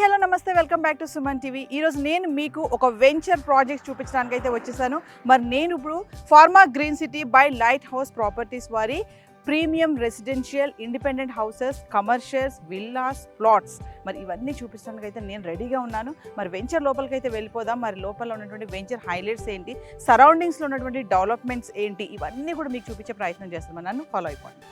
Hi hello నమస్తే welcome back to Suman TV. ఈరోజు నేను మీకు ఒక వెంచర్ ప్రాజెక్ట్ చూపించడానికి అయితే వచ్చేసాను. మరి నేను ఇప్పుడు pharma green city by light house properties వారి premium residential independent houses, commercials, villas, plots మరి ఇవన్నీ చూపించడానికి అయితే నేను రెడీగా ఉన్నాను. మరి వెంచర్ లోపలికి అయితే వెళ్ళిపోదాం. మరి లోపల ఉన్నటువంటి వెంచర్ హైలైట్స్ ఏంటి, సరౌండింగ్స్లో ఉన్నటువంటి డెవలప్మెంట్స్ ఏంటి, ఇవన్నీ కూడా మీకు చూపించే ప్రయత్నం చేస్తాను. నన్ను ఫాలో అయిపోండి.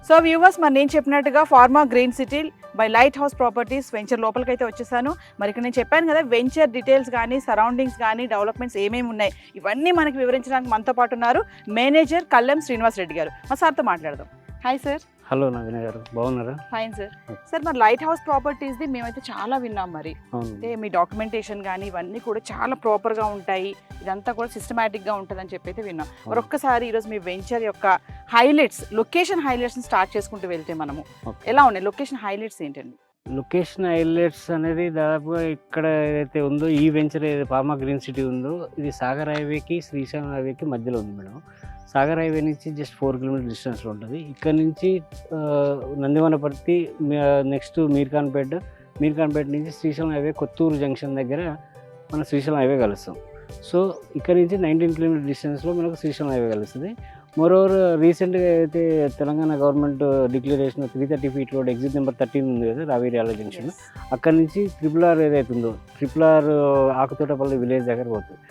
సో వ్యూవర్స్, మరి నేను చెప్పినట్టుగా pharma green city by light house properties venture లోపలికి అయితే వచ్చేసాను. మరి ఇక్కడ నేను చెప్పాను కదా, వెంచర్ డీటెయిల్స్ కానీ, సరౌండింగ్స్ కానీ, డెవలప్మెంట్స్ ఏమేమి ఉన్నాయి ఇవన్నీ మనకి వివరించడానికి మనతో పాటు ఉన్నారు మేనేజర్ కల్లెం శ్రీనివాస్ రెడ్డి గారు. మా సార్తో మాట్లాడదాం. Hi sir. హలో నవీన గారు, బాగున్నారా? Fine sir. సార్, మరి లైట్ హౌస్ ప్రాపర్టీస్ది మేమైతే చాలా విన్నాం. మరి అంటే మీ డాక్యుమెంటేషన్ కానీ ఇవన్నీ కూడా చాలా ప్రాపర్గా ఉంటాయి, ఇదంతా కూడా సిస్టమేటిక్గా ఉంటుందని చెప్పి అయితే విన్నాం. మరి ఒక్కసారి ఈరోజు మీ వెంచర్ యొక్క హైలైట్స్, లొకేషన్ హైలైట్స్ని స్టార్ట్ చేసుకుంటూ వెళ్తే మనము ఎలా ఉన్నాయి, లొకేషన్ హైలైట్స్ ఏంటండి? లొకేషన్ హైలైట్స్ అనేది దాదాపుగా ఇక్కడ ఏదైతే ఉందో ఈ వెంచర్ ఏదైతే ఫార్మా గ్రీన్ సిటీ ఉందో ఇది సాగర్ హైవేకి శ్రీశైలం హైవేకి మధ్యలో ఉంది మేడం. సాగర్ హైవే నుంచి జస్ట్ 4 కిలోమీటర్ డిస్టెన్స్లో ఉంటుంది. ఇక్కడ నుంచి నందివనపర్తి, నెక్స్ట్ మీర్ఖాన్పేట నుంచి శ్రీశైలం హైవే కొత్తూరు జంక్షన్ దగ్గర మన శ్రీశైలం హైవే కలుస్తాం. సో ఇక్కడ నుంచి 19 కిలోమీటర్ డిస్టెన్స్లో మనకు శ్రీశైలం హైవే కలుస్తుంది. మోరోవర్ రీసెంట్గా అయితే Telangana government declaration 330 feet road exit number 13 ఉంది కదా, రావేరియాల జంక్షన్. అక్కడ నుంచి RRR ఏదైతే ఉందో, RRR ఆకుతోటపల్లి విలేజ్ దగ్గర పోతుంది.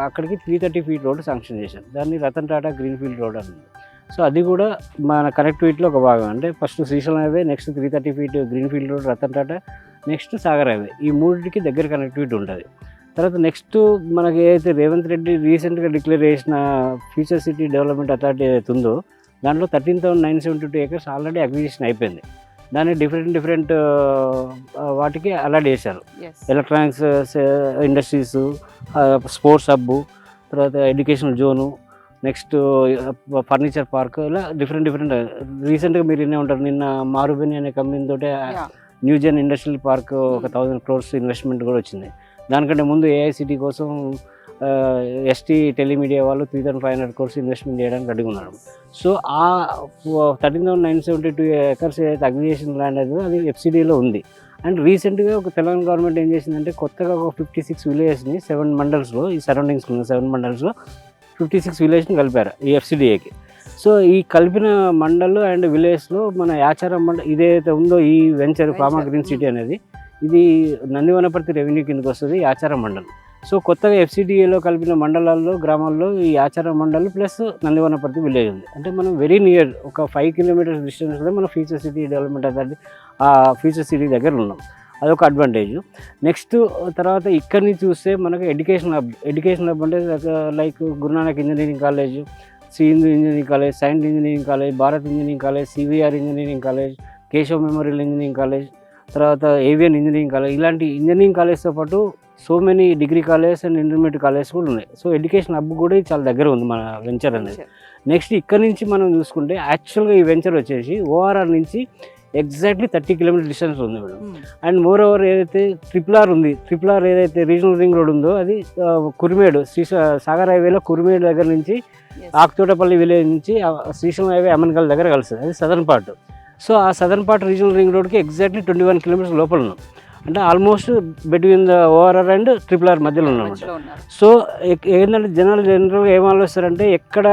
అక్కడికి 330 ఫీట్ రోడ్ శాంక్షన్ చేశారు. దాన్ని రతన్ టాటా గ్రీన్ఫీల్డ్ రోడ్ అన్నది. సో అది కూడా మన కనెక్టివిటీలో ఒక భాగం. అంటే first Srisailam highway, next 330 feet greenfield road, Ratan Tata, next Sagar highway, ఈ మూడింటికి దగ్గర కనెక్టివిటీ ఉంటుంది. తర్వాత నెక్స్ట్ మనకి ఏదైతే రేవంత్ రెడ్డి రీసెంట్గా డిక్లేర్ చేసిన ఫ్యూచర్ సిటీ డెవలప్మెంట్ అథారిటీ ఏదైతే ఉందో దాంట్లో 13,972 acres ఆల్రెడీ అక్విజిషన్ అయిపోయింది. దాన్ని డిఫరెంట్ వాటికి అలాట్ చేశారు. ఎలక్ట్రానిక్స్ ఇండస్ట్రీస్, స్పోర్ట్స్ హబ్, తర్వాత educational zone, next furniture park, ఇలా డిఫరెంట్ రీసెంట్గా మీరు వినే ఉంటారు, నిన్న మారుబెని అనే కంపెనీ తోటే న్యూజెన్ ఇండస్ట్రియల్ పార్క్ ఒక 1,000 crores ఇన్వెస్ట్మెంట్ కూడా వచ్చింది. దానికంటే ముందు ఏఐసిటీ కోసం ఎస్టీ టెలిమీడియా వాళ్ళు 3,500 crores ఇన్వెస్ట్మెంట్ చేయడానికి రెడీగా ఉన్నారు. సో ఆ 13,972 acres ఏదైతే అగ్రిగేషన్ ల్యాండ్ అయితే అది ఎఫ్సిడీలో ఉంది. అండ్ రీసెంట్గా ఒక తెలంగాణ గవర్నమెంట్ ఏం చేసిందంటే కొత్తగా ఒక 56 విలేజెస్ని 7 మండల్స్లో, ఈ సరౌండింగ్స్లో ఉన్న 7 మండల్స్లో 56 విలేజ్ని కలిపారు ఈ ఎఫ్సిడిఏకి. సో ఈ కలిపిన మండల్ అండ్ విలేజ్లో మన యాచారం మండల్ ఇదైతే ఉందో ఈ వెంచర్ ఫార్మా గ్రీన్ సిటీ అనేది, ఇది నందివనపర్తి రెవెన్యూ కిందకి వస్తుంది, యాచారం మండల్. సో కొత్తగా ఎఫ్సిడిఏలో కలిపిన మండలాల్లో, గ్రామాల్లో ఈ ఆచారం మండల్ ప్లస్ నందివనపర్తి విలేజ్ ఉంది. అంటే మనం వెరీ నియర్, ఒక 5 కిలోమీటర్స్ డిస్టెన్స్లో మనం ఫ్యూచర్ సిటీ డెవలప్మెంట్ అథారిటీ ఆ ఫ్యూచర్ సిటీ దగ్గర ఉన్నాం. అదొక అడ్వాంటేజ్. నెక్స్ట్ తర్వాత ఇక్కడి నుంచి చూస్తే మనకు ఎడ్యుకేషన్ హబ్ అంటే like Guru Nanak engineering college, Shri Hindu engineering college, science engineering college, Bharat engineering college, CVR engineering college, Keshav memorial engineering college, తర్వాత ఏవియన్ ఇంజనీరింగ్ కాలేజ్, ఇలాంటి ఇంజనీరింగ్ కాలేజ్తో పాటు so many degree college and intermediate college కూడా ఉన్నాయి. సో ఎడ్యుకేషన్ హబ్ కూడా చాలా దగ్గర ఉంది మన వెంచర్ అనేది. నెక్స్ట్ ఇక్కడ నుంచి మనం చూసుకుంటే యాక్చువల్గా ఈ వెంచర్ వచ్చేసి ఓఆర్ఆర్ నుంచి ఎగ్జాక్ట్లీ 30 కిలోమీటర్ డిస్టెన్స్ ఉంది మేడం. అండ్ మోర్ ఓవర్ ఏదైతే RRR ఉంది, RRR ఏదైతే రీజనల్ రింగ్ రోడ్ ఉందో అది కురిమేడు సాగర్ హైవేలో కురిమేడు దగ్గర నుంచి ఆకుతోటపల్లి విలేజ్ నుంచి శ్రీశైలం హైవే అమన్కల్ దగ్గర కలుస్తుంది, అది సదర్న్ పార్ట్. సో ఆ సదర్న్ పార్ట్ రీజనల్ రింగ్ రోడ్కి ఎగ్జాక్ట్లీ 21 కిలోమీటర్స్ లోపల ఉన్నాం. అంటే almost between the ORR and RRR మధ్యలో ఉన్నామంట. సో ఏంటంటే జనరల్గా ఏం ఆలోచిస్తారంటే ఎక్కడ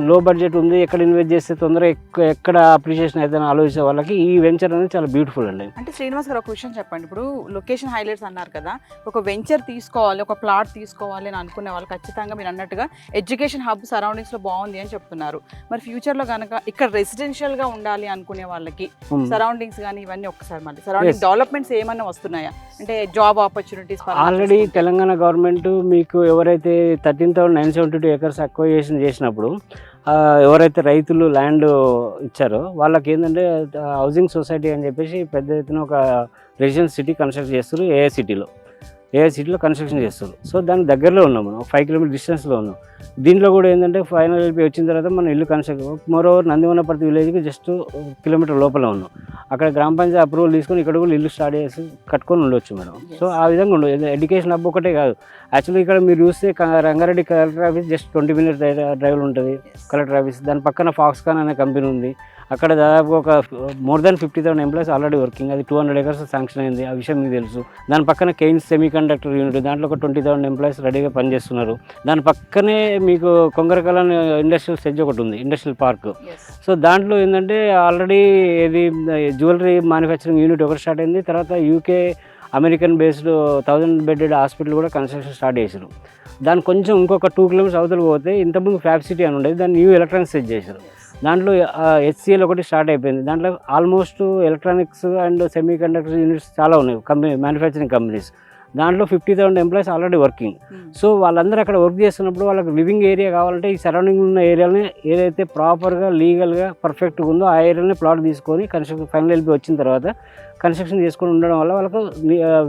లో బడ్జెట్ ఉంది, ఎక్కడ ఇన్వెస్ట్ చేస్తే తొందరగా ఎక్కడ అప్రిషియేషన్ అయితే ఆలోచించే వాళ్ళకి ఈ వెంచర్ అనేది చాలా బ్యూటిఫుల్ అండి. అంటే శ్రీనివాస్ గారు, ఒక విషయం చెప్పండి. ఇప్పుడు లొకేషన్ హైలైట్స్ అన్నారు కదా, ఒక వెంచర్ తీసుకోవాలి, ఒక ప్లాట్ తీసుకోవాలి అని అనుకునే వాళ్ళు ఖచ్చితంగా మీరు అన్నట్టుగా ఎడ్యుకేషన్ హబ్ సరౌండింగ్స్లో బాగుంది అని చెప్తున్నారు. మరి ఫ్యూచర్లో కనుక ఇక్కడ రెసిడెన్షియల్గా ఉండాలి అనుకునే వాళ్ళకి సరౌండింగ్స్ కానీ ఇవన్నీ ఒకసారి మళ్ళీ సరౌండింగ్ డెవలప్మెంట్స్ ఏమన్నా వస్తున్నాయా, అంటే job opportunities? Already Telangana government మీకు ఎవరైతే 13,972 acres అక్వైజేషన్ చేసినప్పుడు ఎవరైతే రైతులు ల్యాండ్ ఇచ్చారో వాళ్ళకి ఏంటంటే హౌసింగ్ సొసైటీ అని చెప్పేసి పెద్ద ఎత్తున ఒక రెసిడెన్స్ సిటీ కన్స్ట్రక్ట్ చేస్తారు ఏఐసిటీలో. ఏఐసిటీలో కన్స్ట్రక్షన్ చేస్తారు. సో దానికి దగ్గరలో ఉన్నాం మనం, 5 కిలోమీటర్ డిస్టెన్స్లో ఉన్నాం. దీంట్లో కూడా ఏంటంటే ఫైనల్ ఎల్పి వచ్చిన తర్వాత మన ఇల్లు కన్స్ట్రక్షన్ మోరోవర్ నందివనపర్తి విలేజ్కి జస్ట్ కిలోమీటర్ లోపల ఉన్నాం. అక్కడ గ్రామ పంచాయతీ అప్రూవల్ తీసుకొని ఇక్కడ కూడా ఇల్లు స్టార్ట్ చేసి కట్టుకొని ఉండొచ్చు మేడం. సో ఆ విధంగా ఉండదు. ఎడ్యుకేషన్ హబ్ ఒకటే కాదు, యాక్చువల్లీ ఇక్కడ మీరు చూస్తే Rangareddy collector office just 20 minutes డ్రైవ్లో ఉంటుంది కలెక్టర్ ఆఫీస్. దాని పక్కన ఫాక్స్కాన్ అనే కంపెనీ ఉంది. అక్కడ దాదాపు ఒక more than 50,000 employees already working. అది 200 acres శాంక్షన్ అయింది, ఆ విషయం మీకు తెలుసు. దాని పక్కన కెయిన్స్ సెమీ కండక్టర్ యూనిట్, దాంట్లో ఒక 20,000 ఎంప్లాయీస్ రెడీగా పనిచేస్తున్నారు. దాని పక్కనే మీకు కొంగరకలాన్ ఇండస్ట్రియల్ సెజ్ ఒకటి ఉంది, ఇండస్ట్రియల్ పార్క్. సో దాంట్లో ఏంటంటే ఆల్రెడీ ఇది జ్యువెలరీ మ్యానుఫ్యాక్చరింగ్ యూనిట్ ఒకటి స్టార్ట్ అయింది. తర్వాత UK American based 1000 bedded hospital కూడా కన్స్ట్రక్షన్ స్టార్ట్ చేశారు. దాని కొంచెం ఇంకొక 2 కిలోమీటర్స్ అవతల పోతే ఇంతకుముందు ఫ్యాబ్ సిటీ అని ఉండేది, దాన్ని న్యూ ఎలక్ట్రానిక్స్ సెట్ చేశారు. దాంట్లో HCL ఒకటి స్టార్ట్ అయిపోయింది. దాంట్లో almost electronics and semi conductor units చాలా ఉన్నాయి, మ్యానుఫ్యాక్చరింగ్ కంపెనీస్. దాంట్లో 50,000 ఎంప్లాయీస్ ఆల్రెడీ వర్కింగ్. సో వాళ్ళందరూ అక్కడ వర్క్ చేస్తున్నప్పుడు వాళ్ళకి లివింగ్ ఏరియా కావాలంటే ఈ సరౌండింగ్ ఉన్న ఏరియాని ఏదైతే ప్రాపర్గా లీగల్గా పర్ఫెక్ట్గా ఉందో ఆ ఏరియాని ప్లాట్ తీసుకొని కన్స్ట్రక్షన్ ఫైనల్ ఎల్పి వచ్చిన తర్వాత కన్స్ట్రక్షన్ చేసుకొని ఉండడం వల్ల వాళ్ళకు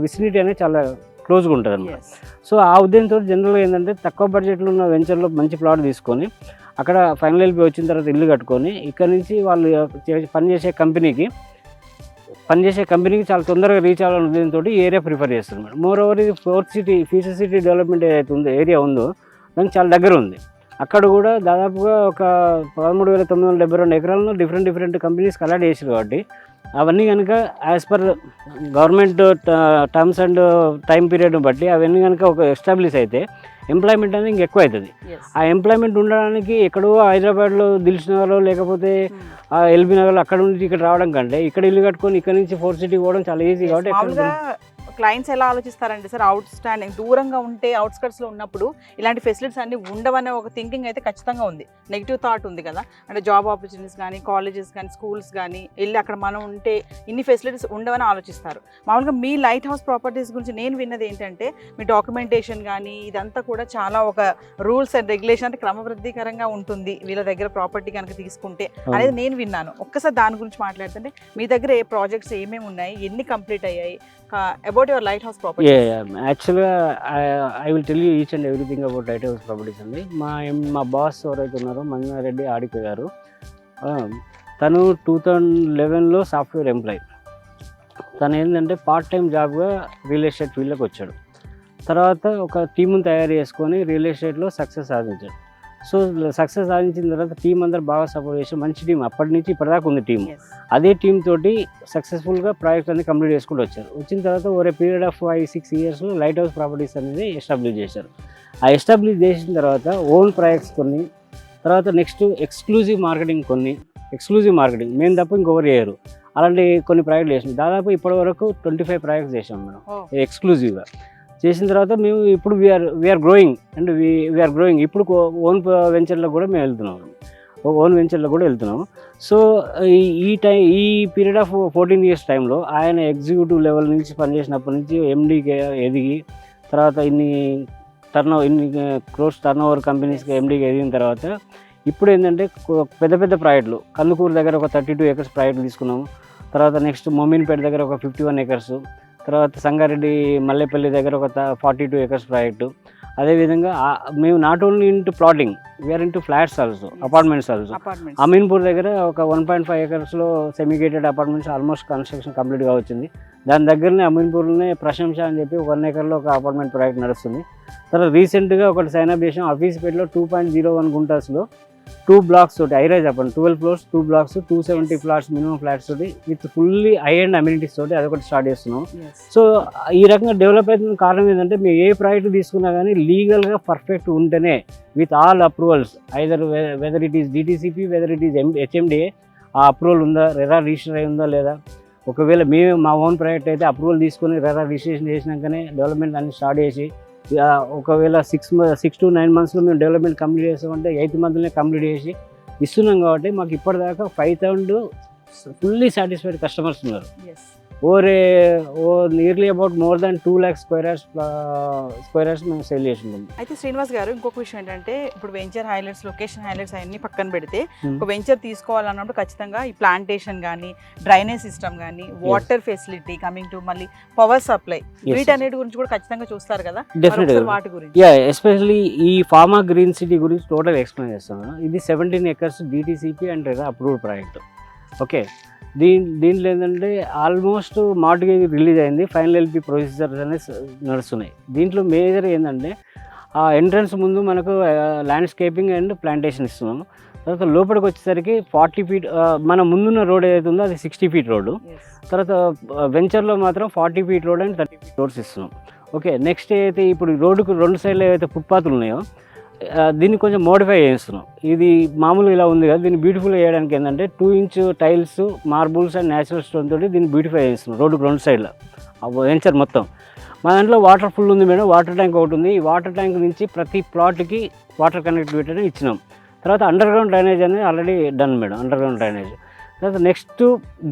విసినిటీ అనేది చాలా క్లోజ్గా ఉంటుంది అన్నమాట. సో ఆ ఉద్దేశంతో జనరల్గా ఏంటంటే తక్కువ బడ్జెట్లో ఉన్న వెంచర్లో మంచి ప్లాట్ తీసుకొని అక్కడ ఫైనల్ ఎల్పి వచ్చిన తర్వాత ఇల్లు కట్టుకొని ఇక్కడ నుంచి వాళ్ళు పనిచేసే కంపెనీకి చాలా తొందరగా రీచ్ అవ్వాలనే ఉద్దేశంతో ఈ ఏరియా ప్రిఫర్ చేస్తారు మేడం. మోర్ ఓవర్ ఇది 4th city future city development ఏదైతే ఉందో ఏరియా ఉందో దానికి చాలా దగ్గర ఉంది. అక్కడ కూడా దాదాపుగా ఒక 13,972 ఎకరాలను డిఫరెంట్ కంపెనీస్కి అలాట్ చేశారు. కాబట్టి అవన్నీ కనుక as per government terms and time పీరియడ్ని బట్టి అవన్నీ కనుక ఒక ఎస్టాబ్లిష్ అయితే ఎంప్లాయ్మెంట్ అనేది ఇంకెక్కువ అవుతుంది. ఆ ఎంప్లాయ్మెంట్ ఉండడానికి ఎక్కడో హైదరాబాద్లో దిల్సుఖ్నగర్లో లేకపోతే ఎల్బీ నగర్లో అక్కడ నుంచి ఇక్కడ రావడం కంటే ఇక్కడ ఇల్లు కట్టుకొని ఇక్కడ నుంచి 4th సిటీ పోవడం చాలా ఈజీ. కాబట్టి క్లయింట్స్ ఎలా ఆలోచిస్తారంటే సార్, అవుట్ స్టాండింగ్ దూరంగా ఉంటే అవుట్స్కట్స్లో ఉన్నప్పుడు ఇలాంటి ఫెసిలిటీస్ అన్ని ఉండవనే ఒక థింకింగ్ అయితే ఖచ్చితంగా ఉంది. నెగిటివ్ థాట్ ఉంది కదా, అంటే జాబ్ ఆపర్చునిటీస్ కానీ కాలేజెస్ కానీ స్కూల్స్ కానీ వెళ్ళి అక్కడ మనం ఉంటే ఇన్ని ఫెసిలిటీస్ ఉండవని ఆలోచిస్తారు. మామూలుగా మీ లైట్ హౌస్ ప్రాపర్టీస్ గురించి నేను విన్నది ఏంటంటే మీ డాక్యుమెంటేషన్ కానీ ఇదంతా కూడా చాలా ఒక రూల్స్ అండ్ రెగ్యులేషన్ అంటే క్రమబద్ధీకరంగా ఉంటుంది వీళ్ళ దగ్గర ప్రాపర్టీ కనుక తీసుకుంటే అనేది నేను విన్నాను. ఒక్కసారి దాని గురించి మాట్లాడుతుంటే మీ దగ్గర ఏ ప్రాజెక్ట్స్ ఏమేమి ఉన్నాయి, ఎన్ని కంప్లీట్ అయ్యాయి, about your lighthouse properties? Actually, I will tell you each and everything about lighthouse properties అండి. మా బాస్ ఎవరైతే ఉన్నారో మంజునారెడ్డి ఆడిపి గారు, తను 2011లో సాఫ్ట్వేర్ ఎంప్లాయీ. తను ఏంటంటే పార్ట్ టైం జాబ్గా రియల్ ఎస్టేట్ ఫీల్డ్లోకి వచ్చాడు. తర్వాత ఒక టీముని తయారు చేసుకొని రియల్ ఎస్టేట్లో సక్సెస్ సాధించాడు. సో సక్సెస్ సాధించిన తర్వాత టీం అందరు బాగా సపోర్ట్ చేసి మంచి టీం అప్పటి నుంచి ఇప్పటిదాకా ఉంది టీం. అదే టీం తోటి సక్సెస్ఫుల్గా ప్రాజెక్ట్ అనేది కంప్లీట్ చేసుకుంటూ వచ్చారు. వచ్చిన తర్వాత ఓవర్ పీరియడ్ ఆఫ్ 5-6 ఇయర్స్లో లైట్ హౌస్ ప్రాపర్టీస్ అనేది ఎస్టాబ్లిష్ చేశారు. ఆ ఎస్టాబ్లిష్ చేసిన తర్వాత ఓన్ ప్రాజెక్ట్స్ కొన్ని, తర్వాత నెక్స్ట్ ఎక్స్క్లూజివ్ మార్కెటింగ్ మేము తప్ప ఇంకొకరు చేయరు. అలాంటి కొన్ని ప్రాజెక్టులు చేసాం. దాదాపు ఇప్పటి వరకు 25 ప్రాజెక్ట్స్ చేసాం మనం ఎక్స్క్లూజివ్గా. చేసిన తర్వాత మేము ఇప్పుడు వీఆర్ గ్రోయింగ్. ఇప్పుడు ఓన్ వెంచర్లో కూడా మేము వెళ్తున్నాము. సో ఈ పీరియడ్ ఆఫ్ 14 years టైంలో ఆయన ఎగ్జిక్యూటివ్ లెవెల్ నుంచి పనిచేసినప్పటి నుంచి ఎండీకి ఎదిగి, తర్వాత ఇన్ని క్రోర్స్ టర్న్ ఓవర్ కంపెనీస్కి ఎండీకి ఎదిగిన తర్వాత ఇప్పుడు ఏంటంటే పెద్ద ప్రాజెక్టులు కందుకూరు దగ్గర ఒక 32 acres ప్రాజెక్టులు తీసుకున్నాము. తర్వాత నెక్స్ట్ మొమిన్పేట దగ్గర ఒక 51 acres, తర్వాత సంగారెడ్డి మల్లేపల్లి దగ్గర ఒక 42 acres ప్రాజెక్టు. అదేవిధంగా మేము not only into plotting, we're into flats also, apartments also. Ameenpur దగ్గర ఒక 1.5 acresలో సెమీగేటెడ్ అపార్ట్మెంట్స్ ఆల్మోస్ట్ కన్స్ట్రక్షన్ కంప్లీట్గా వచ్చింది. దాని దగ్గరనే అమీన్పూర్లోనే ప్రశంస అని చెప్పి 1 acreలో ఒక అపార్ట్మెంట్ ప్రాజెక్ట్ నడుస్తుంది. తర్వాత రీసెంట్గా ఒకటి సైన్ అప్ చేసాం ఆఫీస్పేటలో 2.01 గుంటాస్లో 2 blocks తోటి highrise apartment 12 floors 2 blocks 270 flats minimum flats తోటి with fully high and amenities తోటి అదొకటి స్టార్ట్ చేస్తున్నాం. సో ఈ రకంగా డెవలప్ అయిన కారణం ఏంటంటే మేము ఏ ప్రాజెక్ట్ తీసుకున్నా కానీ లీగల్గా పర్ఫెక్ట్ ఉంటేనే with all approvals either whether it is DTCP whether it is HMDA ఆ అప్రూవల్ ఉందా, రెరా రిజిస్టర్ అయి ఉందా లేదా. ఒకవేళ మేము మా ఓన్ ప్రాజెక్ట్ అయితే అప్రూవల్ తీసుకొని రెరా రిజిస్ట్రేషన్ చేసినాకనే డెవలప్మెంట్ అన్ని స్టార్ట్ చేసి ఒకవేళ 6 to 9 monthsలో మేము డెవలప్మెంట్ కంప్లీట్ చేస్తామంటే 8th monthలోనే కంప్లీట్ చేసి ఇస్తున్నాం. కాబట్టి మాకు ఇప్పటిదాకా 5,000 ఫుల్లీ సాటిస్ఫైడ్ కస్టమర్స్ ఉన్నారు. Nearly about more than 2 lakhs square yards మేము సేల్ చేసి ఉంటాం. అయితే శ్రీనివాస్ గారు ఇంకొక విషయం ఏంటంటే ఇప్పుడు వెంచర్ హైలైట్స్, లొకేషన్ హైలైట్స్ అన్ని పక్కన పెడితే ఒక వెంచర్ తీసుకోవాలన్నప్పుడు ఖచ్చితంగా ఈ ప్లాంటేషన్ కానీ, డ్రైనేజ్ సిస్టమ్ కానీ, వాటర్ ఫెసిలిటీ, కమింగ్ టు మళ్ళీ పవర్ సప్లై, వీటన్నిటి గురించి కూడా ఖచ్చితంగా చూస్తారు కదా. డెఫినెట్గా వాటి గురించి ఎస్పెషల్లీ ఈ ఫార్మా గ్రీన్ సిటీ గురించి టోటల్ ఎక్స్ప్లెయిన్ చేస్తాను. ఇది 17 acres DTCP and approved project. Okay, దీంట్లో ఏంటంటే ఆల్మోస్ట్ మార్టిగేజ్ రిలీజ్ అయింది, ఫైనల్ LP ప్రొసీజర్స్ అనేది నడుస్తున్నాయి. దీంట్లో మేజర్ ఏంటంటే ఆ ఎంట్రన్స్ ముందు మనకు ల్యాండ్స్కేపింగ్ అండ్ ప్లాంటేషన్ ఇస్తున్నాము. తర్వాత లోపలికి వచ్చేసరికి 40 feet, మన ముందున్న రోడ్ ఏదైతే ఉందో అది 60 feet రోడ్డు. తర్వాత వెంచర్లో మాత్రం 40 feet road and 30 feet roads ఇస్తున్నాం. ఓకే, నెక్స్ట్ అయితే ఇప్పుడు రోడ్డుకు 2 సైడ్లు ఏవైతే ఫుట్పాత్లు ఉన్నాయో దీన్ని కొంచెం మోడిఫై చేస్తున్నాం. ఇది మామూలుగా ఇలా ఉంది కదా, దీన్ని బ్యూటిఫుల్ చేయడానికి ఏంటంటే 2 inch tiles, marbles and natural stone తోటి దీన్ని బ్యూటిఫై చేస్తున్నాం రోడ్డుకు 2 సైడ్లో వెంచర్ మొత్తం. మా దాంట్లో వాటర్ ఫుల్ ఉంది మేడం, వాటర్ ట్యాంక్ ఒకటి ఉంది. ఈ వాటర్ ట్యాంక్ నుంచి ప్రతి ప్లాట్కి వాటర్ కనెక్టివిటీ అనేది ఇచ్చినాం. తర్వాత అండర్ గ్రౌండ్ డ్రైనేజ్ అనేది already done madam, under ground drainage. తర్వాత నెక్స్ట్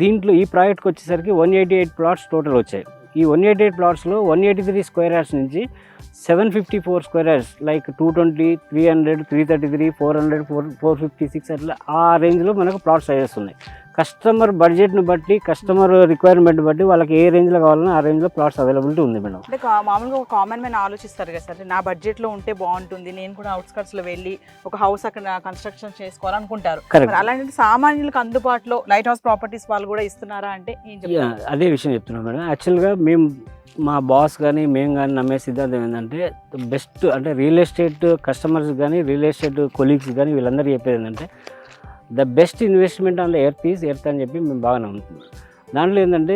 దీంట్లో ఈ ప్రాజెక్ట్కి వచ్చేసరికి 188 plots టోటల్ వచ్చాయి. ఈ 188 plotsలో 183 square yards నుంచి 754 square yards లైక్ 220, 300, 333, 400, 456 అట్లా ఆ రేంజ్లో మనకు ప్లాట్స్ సైజెస్ ఉన్నాయి. కస్టమర్ బడ్జెట్ని బట్టి, కస్టమర్ రిక్వైర్మెంట్ బట్టి వాళ్ళకి ఏ రేంజ్లో కావాలన్నా ఆ రేంజ్లో ప్లాట్స్ అవైలబిలిటీ ఉంది మేడం. అంటే మామూలుగా ఒక కామన్ మ్యాన్ ఆలోచిస్తారు కదా సార్, నా బడ్జెట్లో ఉంటే బాగుంటుంది, నేను కూడా అవుట్స్కట్స్లో వెళ్ళి ఒక హౌస్ అక్కడ కన్స్ట్రక్షన్ చేసుకోవాలనుకుంటారు. అలాంటి సామాన్యులకు అందుబాటులో లైట్ హౌస్ ప్రాపర్టీస్ వాళ్ళు కూడా ఇస్తున్నారా అంటే ఏం చెప్తారు? అదే విషయం చెప్తున్నాం మేడం. యాక్చువల్గా మేము మా బాస్ కానీ మేము కానీ నమ్మే సిద్ధాంతం ఏంటంటే బెస్ట్ అంటే రియల్ ఎస్టేట్ కస్టమర్స్ కానీ, రియల్ ఎస్టేట్ కొలీగ్స్ కానీ వీళ్ళందరూ చెప్పేది ఏంటంటే the best investment on the earth అని చెప్పి మేము బాగా నమ్ముతున్నాం. దాంట్లో ఏంటంటే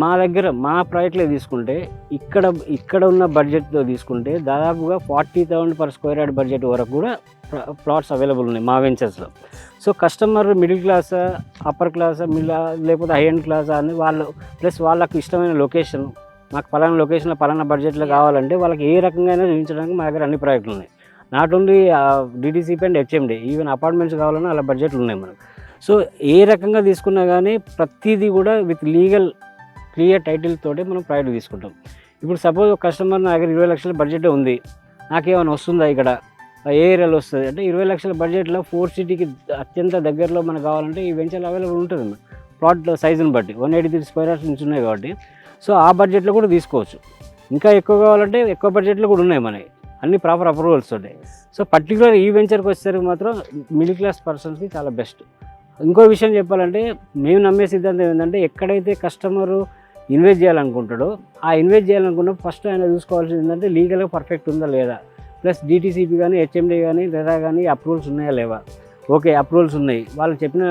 మా దగ్గర మా ప్రాజెక్ట్లో తీసుకుంటే ఇక్కడ ఉన్న బడ్జెట్తో తీసుకుంటే దాదాపుగా 40,000 per square yard బడ్జెట్ వరకు కూడా ప్లాట్స్ అవైలబుల్ ఉన్నాయి మా వెంచర్స్లో. So customer middle class, upper class, లేకపోతే హై ఎండ్ క్లాస్ అని వాళ్ళు ప్లస్ వాళ్ళకు ఇష్టమైన లొకేషన్, మాకు పలానా లొకేషన్లో పలానా బడ్జెట్లో కావాలంటే వాళ్ళకి ఏ రకంగా చూపించడానికి మా దగ్గర అన్ని ప్రాజెక్టులు ఉన్నాయి. Not only DTCP and HMD, even apartments కావాలన్నా అలా బడ్జెట్లు ఉన్నాయి మనకు. సో ఏ రకంగా తీసుకున్నా కానీ ప్రతిదీ కూడా విత్ లీగల్ క్లియర్ టైటిల్ తోటి మనం ప్రాజెక్ట్ తీసుకుంటాం. ఇప్పుడు సపోజ్ ఒక కస్టమర్ నా దగ్గర 20 లక్షల బడ్జెట్ ఉంది, నాకేమైనా వస్తుందా ఇక్కడ ఏ ఏరియాలో వస్తుంది అంటే 20 లక్షల బడ్జెట్లో 4 సిటీకి అత్యంత దగ్గరలో మనకు కావాలంటే ఈ వెంచర్ అవైలబుల్ ఉంటుంది ప్లాట్ సైజుని బట్టి. 183 square yards నుంచి ఉన్నాయి కాబట్టి సో ఆ బడ్జెట్లో కూడా తీసుకోవచ్చు. ఇంకా ఎక్కువ కావాలంటే ఎక్కువ బడ్జెట్లో కూడా ఉన్నాయి మనకి, అన్ని ప్రాపర్ అప్రూవల్స్ ఉంటాయి. సో పర్టికులర్ ఈ వెంచర్కి వచ్చేసరికి మాత్రం మిడిల్ క్లాస్ పర్సన్స్కి చాలా బెస్ట్. ఇంకో విషయం చెప్పాలంటే మేము నమ్మే సిద్ధాంతం ఏంటంటే ఎక్కడైతే కస్టమరు ఇన్వెస్ట్ చేయాలనుకుంటాడో ఆ ఇన్వెస్ట్ చేయాలనుకున్నప్పుడు ఫస్ట్ ఆయన చూసుకోవాల్సింది ఏంటంటే లీగల్గా పర్ఫెక్ట్ ఉందా లేదా, ప్లస్ DTCP కానీ HMD కానీ లేదా కానీ అప్రూవల్స్ ఉన్నాయా లేవా. ఓకే, అప్రూవల్స్ ఉన్నాయి, వాళ్ళు చెప్పిన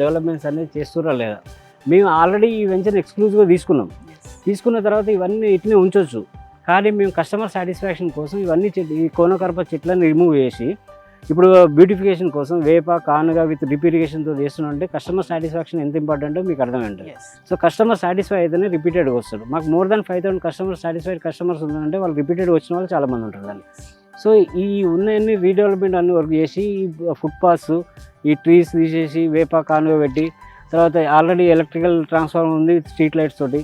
డెవలప్మెంట్స్ అనేది చేస్తురా లేదా. మేము ఆల్రెడీ ఈ వెంచర్ ఎక్స్క్లూజివ్గా తీసుకున్న తర్వాత ఇవన్నీ ఇట్లనే ఉంచవచ్చు. కానీ మేము కస్టమర్ సాటిస్ఫాక్షన్ కోసం ఇవన్నీ ఈ కోనకర్ప చెట్లను రిమూవ్ చేసి ఇప్పుడు బ్యూటిఫికేషన్ కోసం వేప కానుగా విత్ డ్రిప్ ఇరిగేషన్తో చేస్తున్నాం. అంటే కస్టమర్ సాటిస్ఫాక్షన్ ఎంత ఇంపార్టెంటో మీకు అర్థమైంటుంది. సో కస్టమర్ సాటిస్ఫై అయితేనే రిపీటెడ్గా వస్తారు. మాకు మోర్ దాన్ 5,000 సాటిస్ఫైడ్ కస్టమర్స్ ఉన్నారంటే వాళ్ళు రిపీటెడ్గా వచ్చిన వాళ్ళు చాలామంది ఉంటారు దాన్ని. సో ఈ ఉన్నాయన్ని రీడెవలప్మెంట్ అన్ని వర్క్ చేసి ఫుట్పాత్స్, ఈ ట్రీస్ తీసేసి వేప కానుగా పెట్టి, తర్వాత ఆల్రెడీ ఎలక్ట్రికల్ ట్రాన్స్ఫార్మర్ ఉంది స్ట్రీట్ లైట్స్ తోటి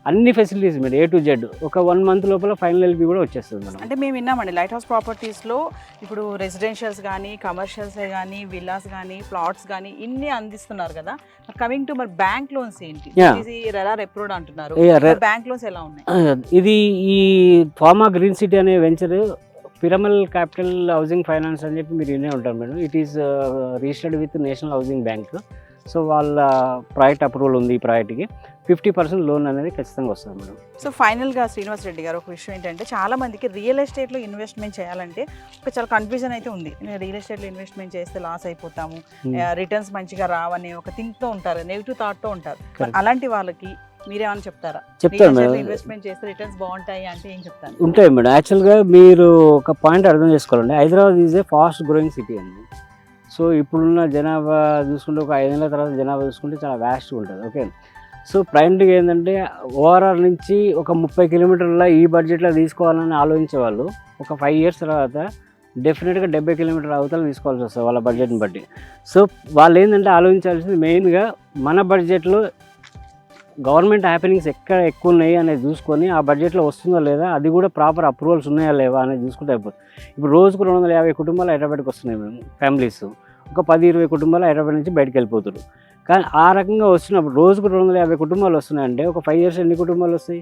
అన్ని facilities madam A to Z. ఒక 1 month లోపల ఫైనల్ LP కూడా వచ్చేస్తుంది మేడం. అంటే మేము విన్నామండి లైట్ హౌస్ ప్రాపర్టీస్లో ఇప్పుడు రెసిడెన్షియల్స్ కానీ, కమర్షియల్స్ కానీ, విల్లాస్ కానీ, ప్లాట్స్ కానీ ఇన్ని అందిస్తున్నారు కదా. కమింగ్ టు మరి బ్యాంక్ లోన్స్ ఏంటి? రెరార్ అప్రూవ్డ్ అంటున్నారు, బ్యాంక్ లోన్స్ ఎలా ఉన్నాయి? ఇది ఈ ఫార్మా గ్రీన్ సిటీ అనే venture Piramal capital housing finance అని చెప్పి మీరు వినే ఉంటారు madam. It is registered with national housing bank. So వాళ్ళ ప్రాజెక్ట్ అప్రూవల్ ఉంది. ఈ ప్రాజెక్ట్కి 50% లోన్ అనేది ఖచ్చితంగా వస్తుంది మేడం. సో ఫైనల్గా శ్రీనివాస్ రెడ్డి గారు ఒక విషయం ఏంటంటే చాలా మందికి రియల్ ఎస్టేట్లో ఇన్వెస్ట్మెంట్ చేయాలంటే ఒక చాలా కన్ఫ్యూజన్ అయితే ఉంది. రియల్ ఎస్టేట్లో ఇన్వెస్ట్మెంట్ చేస్తే లాస్ అయిపోతాము, రిటర్న్స్ మంచిగా రావని ఒక థింక్తో ఉంటారు, నెగిటివ్ థాట్తో ఉంటారు. అలాంటి వాళ్ళకి మీరేమని చెప్తారా? చెప్తాను మేడం. ఇన్వెస్ట్మెంట్ చేస్తే రిటర్న్స్ బాగుంటాయి అంటే ఏం చెప్తారు? ఉంటాయి మేడం. యాక్చువల్గా మీరు ఒక పాయింట్ అర్థం చేసుకోవాలండి, Hyderabad is a fast growing city అండి. సో ఇప్పుడున్న జనాభా చూసుకుంటే ఒక 5 ఏళ్ళ తర్వాత జనాభా చూసుకుంటే చాలా వ్యాస్ట్గా ఉంటుంది. ఓకే, సో ప్రైమరీగా ఏంటంటే ఓఆర్ఆర్ నుంచి ఒక 30 కిలోమీటర్ల ఈ బడ్జెట్లో తీసుకోవాలని ఆలోచించే వాళ్ళు ఒక 5 years తర్వాత డెఫినెట్గా 70 కిలోమీటర్ల అవతల తీసుకోవాల్సి వస్తుంది వాళ్ళ బడ్జెట్ని బట్టి. సో వాళ్ళు ఏంటంటే ఆలోచించాల్సింది మెయిన్గా మన బడ్జెట్లో గవర్నమెంట్ హ్యాపెనింగ్స్ ఎక్కడ ఎక్కువ ఉన్నాయి అనేది చూసుకొని ఆ బడ్జెట్లో వస్తుందో లేదా, అది కూడా ప్రాపర్ అప్రూవల్స్ ఉన్నాయా లేవా అనేది చూసుకుంటే అయిపోతుంది. ఇప్పుడు రోజుకు 250 కుటుంబాలు హైదరాబాద్కి వస్తున్నాయి మేడం, ఫ్యామిలీస్. ఒక 10-20 కుటుంబాలు హైదరాబాద్ నుంచి బయటకు వెళ్ళిపోతారు. కానీ ఆ రకంగా వచ్చినప్పుడు రోజుకు 250 కుటుంబాలు వస్తున్నాయంటే ఒక 5 years ఎన్ని కుటుంబాలు వస్తాయి?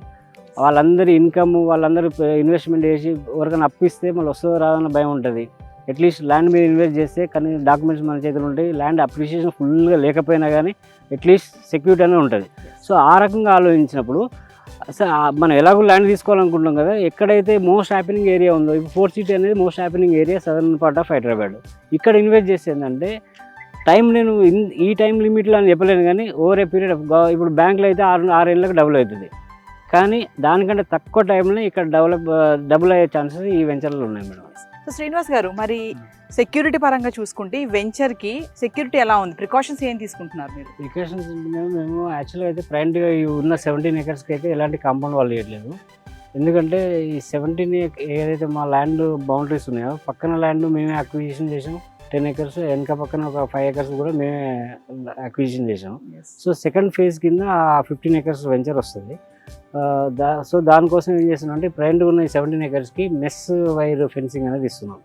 వాళ్ళందరి ఇన్కమ్, వాళ్ళందరూ ఇన్వెస్ట్మెంట్ చేసి ఎవరికైనా అప్పిస్తే మళ్ళీ వస్తుందో రాదన్న భయం ఉంటుంది. అట్లీస్ట్ ల్యాండ్ మీద ఇన్వెస్ట్ చేస్తే కానీ డాక్యుమెంట్స్ మన చేతులు ఉంటాయి. ల్యాండ్ అప్రిషియేషన్ ఫుల్గా లేకపోయినా కానీ అట్లీస్ట్ సెక్యూరిటీ అనేది ఉంటుంది. సో ఆ రకంగా ఆలోచించినప్పుడు అసలు మనం ఎలాగో ల్యాండ్ తీసుకోవాలనుకుంటున్నాం కదా, ఎక్కడైతే మోస్ట్ హ్యాపెనింగ్ ఏరియా ఉందో, ఇప్పుడు ఫోర్త్ సిటీ అనేది most happening area southern part of Hyderabad. ఇక్కడ ఇన్వెస్ట్ చేస్తే ఏంటంటే టైం నేను ఈ టైం లిమిట్లో అని చెప్పలేను, కానీ ఓవర్ ఏ పీరియడ్ ఇప్పుడు బ్యాంకులో అయితే 6 ఏళ్ళకి డబుల్ అవుతుంది. కానీ దానికంటే తక్కువ టైంలో ఇక్కడ డబుల్ అయ్యే ఛాన్సెస్ ఈ వెంచర్లో ఉన్నాయి మేడం. సో శ్రీనివాస్ గారు, మరి సెక్యూరిటీ పరంగా చూసుకుంటే ఈ వెంచర్కి సెక్యూరిటీ ఎలా ఉంది? ప్రికాషన్స్ ఏం తీసుకుంటున్నారు మీరు? ప్రికాషన్స్ మేము యాక్చువల్గా అయితే ప్రైవేట్గా ఉన్న 17 acresకి అయితే ఎలాంటి కాంపౌండ్ వాళ్ళు వేయట్లేదు. ఎందుకంటే ఈ 17 ఏదైతే మా ల్యాండ్ బౌండరీస్ ఉన్నాయో పక్కన ల్యాండ్ మేమే అక్విజిషన్ చేసాం. 10 acres, వెనక పక్కన ఒక 5 acres కూడా మేమే అక్విజిషన్ చేసాం. సో సెకండ్ ఫేజ్ కింద 15 acres వెంచర్ వస్తుంది. సో దానికోసం ఏం చేస్తున్నాం అంటే ప్రైవేట్గా ఉన్న ఈ 17 acresకి మెస్ వైర్ ఫెన్సింగ్ అనేది ఇస్తున్నాం.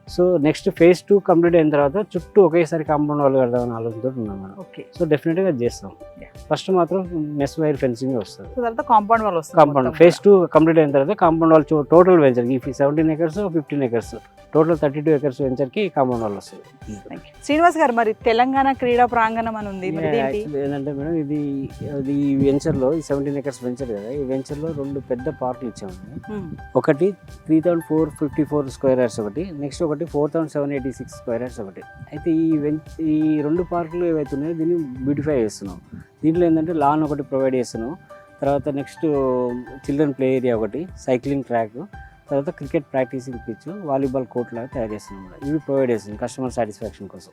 సో నెక్స్ట్ ఫేజ్ 2 కంప్లీట్ అయిన తర్వాత చుట్టూ ఒకేసారి కాంపౌండ్ వాళ్ళు కడదామని ఆలోచనతో ఉన్నాం మేడం. ఓకే. సో డెఫినెట్గా చేస్తాం. ఫస్ట్ మాత్రం మెస్ వైర్ ఫెన్సింగ్ వస్తుంది. తర్వాత కాంపౌండ్ వాళ్ళు వస్తారు. కాంపౌండ్ ఫేజ్ 2 కంప్లీట్ అయిన తర్వాత కాంపౌండ్ వాళ్ళు టోటల్ వెంచర్కి ఈ 17 acres 15 acres టోటల్ 32 acres వెంచర్కి కాంపౌండ్ వాళ్ళు వస్తుంది. శ్రీనివాస్ గారు, మరి తెలంగాణ క్రీడా ప్రాంగణం అని ఉంది, ఏంటంటే మేడం ఇది ఈ వెంచర్లో ఈ 17 acres వెంచర్ కదా, ఈ వెంచర్లో 2 పెద్ద పార్కులు ఇచ్చామండి. ఒకటి 3454 square yards ఒకటి, నెక్స్ట్ ఒకటి 4786 square yards ఒకటి. అయితే ఈ 2 పార్కులు ఏవైతే ఉన్నాయో దీన్ని బ్యూటిఫై చేస్తున్నాం. దీంట్లో ఏంటంటే లాన్ ఒకటి ప్రొవైడ్ చేస్తున్నాం. తర్వాత నెక్స్ట్ చిల్డ్రన్ ప్లే ఏరియా ఒకటి, సైక్లింగ్ ట్రాక్, తర్వాత cricket practicing pitch, volleyball court లాగా తయారు చేస్తున్నాం. ఇవి ప్రొవైడ్ చేస్తున్నాం కస్టమర్ సాటిస్ఫాక్షన్ కోసం.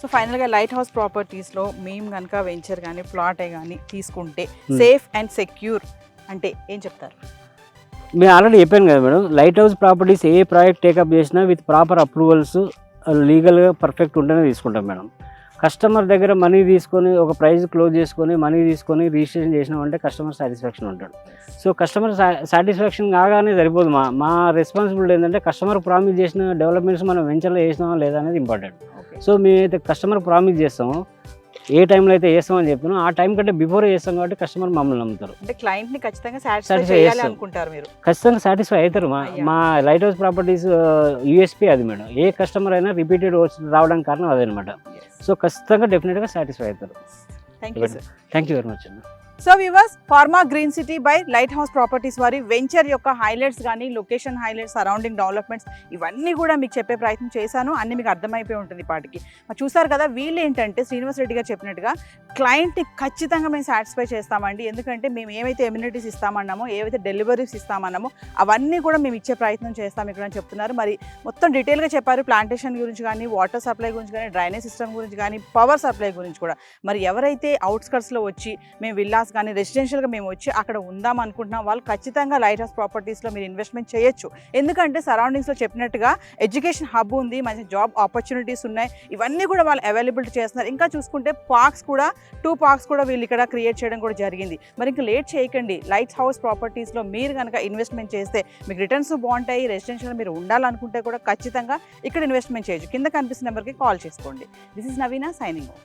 సో ఫైనల్గా లైట్ హౌస్ ప్రాపర్టీస్లో మేము కనుక వెంచర్ కానీ ప్లాటే కానీ తీసుకుంటే సేఫ్ అండ్ సెక్యూర్ అంటే ఏం చెప్తారు? మేము ఆల్రెడీ చెప్పాను కదా madam, light house properties A project take up చేసినా విత్ ప్రాపర్ అప్రూవల్స్ లీగల్గా పర్ఫెక్ట్ ఉంటేనే తీసుకుంటాం మేడం. కస్టమర్ దగ్గర మనీ తీసుకొని ఒక ప్రైస్ క్లోజ్ చేసుకొని మనీ తీసుకొని రిజిస్ట్రేషన్ చేసినామంటే కస్టమర్ సాటిస్ఫాక్షన్ ఉంటాడు. సో కస్టమర్ సాటిస్ఫాక్షన్ కాగానే సరిపోదు. మా రెస్పాన్సిబిలిటీ ఏంటంటే కస్టమర్ ప్రామిస్ చేసిన డెవలప్మెంట్స్ మనం వెంచర్లో చేసినామా లేదా అనేది ఇంపార్టెంట్. సో మేమైతే కస్టమర్ ప్రామిస్ చేస్తామో, ఏ టైంలో అయితే చేస్తామని చెప్తున్నాం ఆ టైం కంటే బిఫోర్ చేస్తాం కాబట్టి కస్టమర్ మమ్మల్ని నమ్ముతారు. అంటే క్లయింట్ని ఖచ్చితంగా సాటిస్ఫై చేయాలి అనుకుంటారు మీరు? ఖచ్చితంగా సాటిస్ఫై అవుతారు. మా లైట్ హౌస్ ప్రాపర్టీస్ యూఎస్పీ అది మేడం. ఏ కస్టమర్ అయినా రిపీటెడ్ రావడానికి కారణం అదనమాట. సో ఖచ్చితంగా డెఫినెట్గా సాటిస్ఫై అవుతారు. థ్యాంక్ యూ వెరీ మచ్ అండి. So viewers, pharma green city by light house properties వారి వెంచర్ యొక్క హైలైట్స్ కానీ, లొకేషన్ హైలైట్స్, సరౌండింగ్ డెవలప్మెంట్స్ ఇవన్నీ కూడా మీకు చెప్పే ప్రయత్నం చేశాను. అన్ని మీకు అర్థమైపోయి ఉంటుంది పాటికి. చూసారు కదా, వీళ్ళు ఏంటంటే శ్రీనివాస్ రెడ్డి గారు చెప్పినట్టుగా క్లయింట్ని ఖచ్చితంగా మేము సాటిస్ఫై చేస్తామండి. ఎందుకంటే మేము ఏవైతే ఎమ్యూనిటీస్ ఇస్తామన్నామో, ఏవైతే డెలివరీస్ ఇస్తామన్నామో అవన్నీ కూడా మేము ఇచ్చే ప్రయత్నం చేస్తాం ఇక్కడ అని చెప్తున్నారు. మరి మొత్తం డీటెయిల్గా చెప్పారు. ప్లాంటేషన్ గురించి కానీ, వాటర్ సప్లై గురించి కానీ, డ్రైనేజ్ సిస్టమ్ గురించి కానీ, పవర్ సప్లై గురించి కూడా. మరి ఎవరైతే అవుట్స్కట్స్లో వచ్చి మేము విల్లాస్ కానీ రెసిడెన్షియల్గా మేము వచ్చి అక్కడ ఉందాం అనుకుంటున్నాం వాళ్ళు ఖచ్చితంగా లైట్ హౌస్ ప్రాపర్టీస్లో మీరు ఇన్వెస్ట్మెంట్ చేయొచ్చు. ఎందుకంటే సరౌండింగ్స్లో చెప్పినట్టుగా ఎడ్యుకేషన్ హబ్ ఉంది, మంచి జాబ్ ఆపర్చునిటీస్ ఉన్నాయి, ఇవన్నీ కూడా వాళ్ళు అవైలబిలిటీ చేస్తున్నారు. ఇంకా చూసుకుంటే పార్క్స్ కూడా 2 parks కూడా వీళ్ళు ఇక్కడ క్రియేట్ చేయడం కూడా జరిగింది. మరి ఇంకా లేట్ చేయకండి, లైట్ హౌస్ ప్రాపర్టీస్లో మీరు కనుక ఇన్వెస్ట్మెంట్ చేస్తే మీకు రిటర్న్స్ బాగుంటాయి. రెసిడెన్షియల్ మీరు ఉండాలనుకుంటే కూడా ఖచ్చితంగా ఇక్కడ ఇన్వెస్ట్మెంట్ చేయొచ్చు. కింద కనిపిస్తున్న నెంబర్కి కాల్ చేసుకోండి. This is Naveena signing of.